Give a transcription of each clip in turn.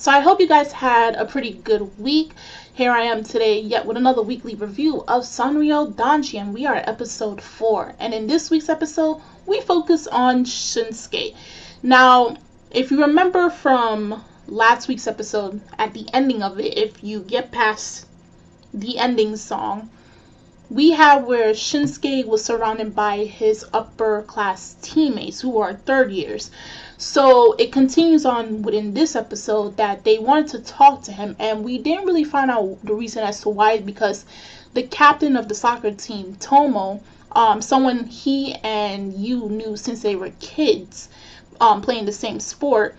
So I hope you guys had a pretty good week. Here I am today yet with another weekly review of Sanrio Danshi, and we are at episode 4. And in this week's episode, we focus on Shunsuke. Now, if you remember from last week's episode, at the ending of it, if you get past the ending song, we have where Shunsuke was surrounded by his upper class teammates who are third years. So it continues on within this episode that they wanted to talk to him, and we didn't really find out the reason as to why, because the captain of the soccer team, Tomo, someone he and you knew since they were kids, playing the same sport,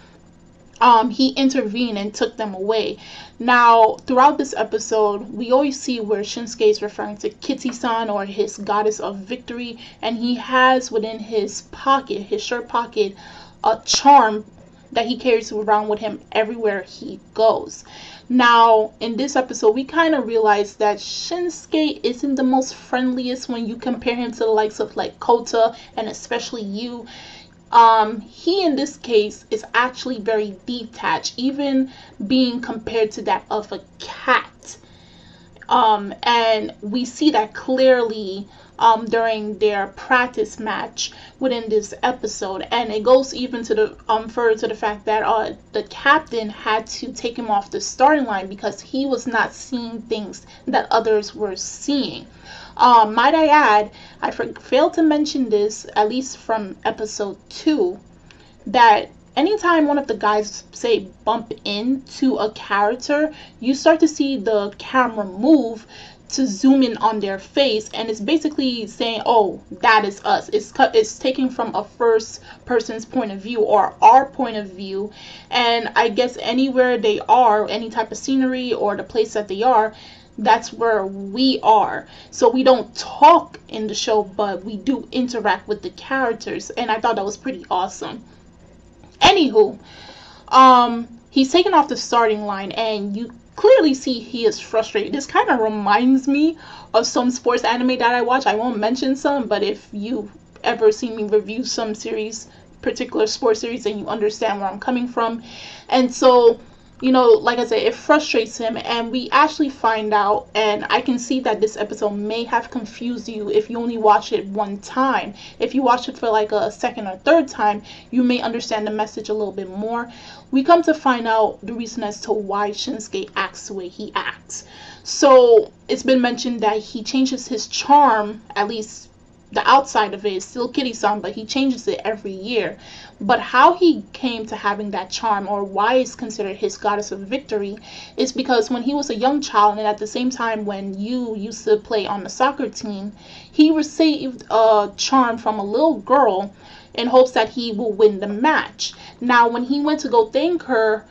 he intervened and took them away. Now, throughout this episode, we always see where Shunsuke is referring to Kitty-san, or his goddess of victory, and he has within his pocket, his shirt pocket, a charm that he carries around with him everywhere he goes. Now, in this episode, we kind of realize that Shunsuke isn't the most friendliest when you compare him to the likes of like Kota and especially you. He in this case is actually very detached, even being compared to that of a cat. And we see that clearly during their practice match within this episode, and it goes even to the further to the fact that the captain had to take him off the starting line because he was not seeing things that others were seeing. Might I add, I failed to mention this, at least from episode 2, that anytime one of the guys, say, bump into a character, you start to see the camera move to zoom in on their face, and it's basically saying, oh, that is us. It's taken from a first person's point of view, or our point of view, and I guess anywhere they are, any type of scenery or the place that they are, that's where we are. So we don't talk in the show, but we do interact with the characters, and I thought that was pretty awesome. Anywho, he's taken off the starting line, and you clearly see he is frustrated. This kind of reminds me of some sports anime that I watch. I won't mention some, but if you ever see me review some series, particular sports series, then you understand where I'm coming from. And so, you know, like I said, it frustrates him, and we actually find out, and I can see that this episode may have confused you if you only watch it one time. If you watch it for like a second or third time, you may understand the message a little bit more. We come to find out the reason as to why Shunsuke acts the way he acts. So it's been mentioned that he changes his charm, at least the outside of it is still Kitty-san, but he changes it every year. But how he came to having that charm, or why it's considered his goddess of victory, is because when he was a young child, and at the same time when you used to play on the soccer team, he received a charm from a little girl in hopes that he will win the match. Now, when he went to go thank her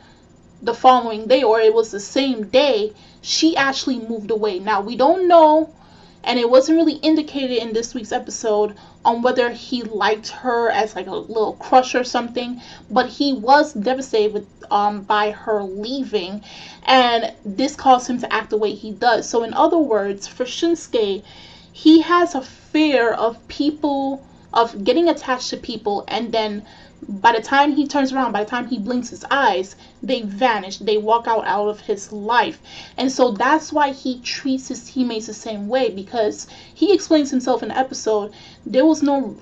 the following day, or it was the same day, she actually moved away. Now, we don't know, and it wasn't really indicated in this week's episode on whether he liked her as like a little crush or something, but he was devastated with, by her leaving, and this caused him to act the way he does. So in other words, for Shunsuke, he has a fear of people, of getting attached to people, and then by the time he turns around, by the time he blinks his eyes, they vanish. They walk out of his life. And so that's why he treats his teammates the same way, because he explains himself in the episode, there was no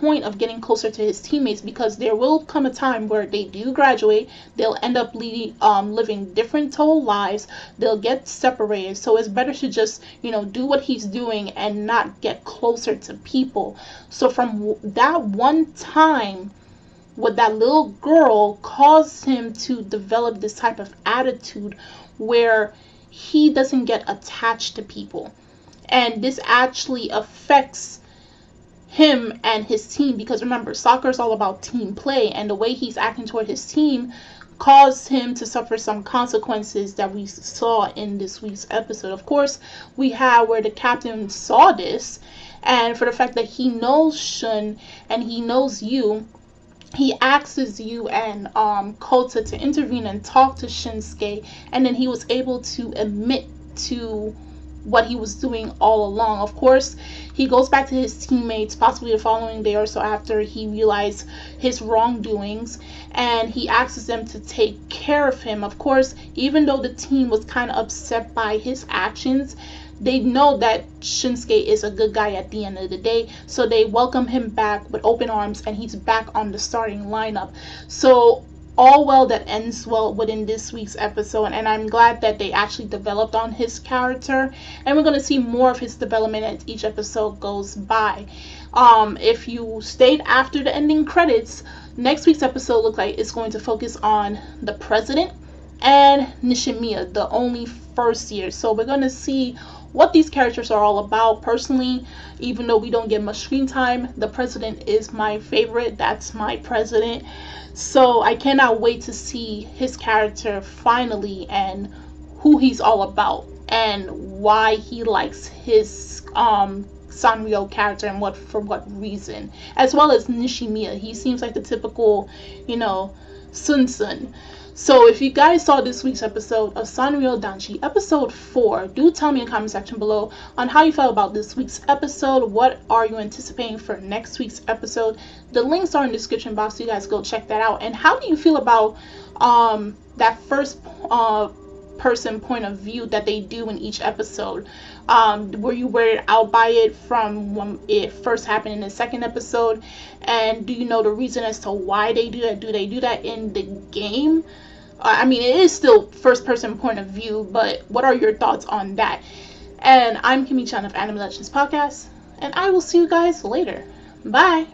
point of getting closer to his teammates, because there will come a time where they do graduate, they'll end up living different total lives, they'll get separated. So it's better to just, you know, do what he's doing and not get closer to people. So from that one time, what that little girl caused him to develop this type of attitude where he doesn't get attached to people. And this actually affects him and his team, because remember, soccer is all about team play, and the way he's acting toward his team caused him to suffer some consequences that we saw in this week's episode. Of course, we have where the captain saw this, and for the fact that he knows Shun and he knows you, he asks you and Kota to intervene and talk to Shunsuke, and then he was able to admit to what he was doing all along. Of course, he goes back to his teammates possibly the following day or so after he realized his wrongdoings, and he asks them to take care of him. Of course, even though the team was kind of upset by his actions, they know that Shunsuke is a good guy at the end of the day, so they welcome him back with open arms, and he's back on the starting lineup. So all well that ends well within this week's episode, and I'm glad that they actually developed on his character, and we're going to see more of his development as each episode goes by. If you stayed after the ending credits, next week's episode looks like it's going to focus on the president and Nishimiya, the only first year. So we're going to see what these characters are all about. Personally, even though we don't get much screen time, the president is my favorite. That's my president. So I cannot wait to see his character finally, and who he's all about, and why he likes his Sanrio character, and for what reason, as well as Nishimiya. He seems like the typical, Sun. So if you guys saw this week's episode of Sanrio Danshi, episode 4, do tell me in the comment section below on how you felt about this week's episode. What are you anticipating for next week's episode? The links are in the description box, so you guys go check that out. And how do you feel about that first person point of view that they do in each episode? Were you weirded out by it from when it first happened in the second episode? And do you know the reason as to why they do that? Do they do that in the game? I mean, it is still first person point of view, but what are your thoughts on that? And I'm Kimmy Chan of Anime Legends Podcast, and I will see you guys later. Bye!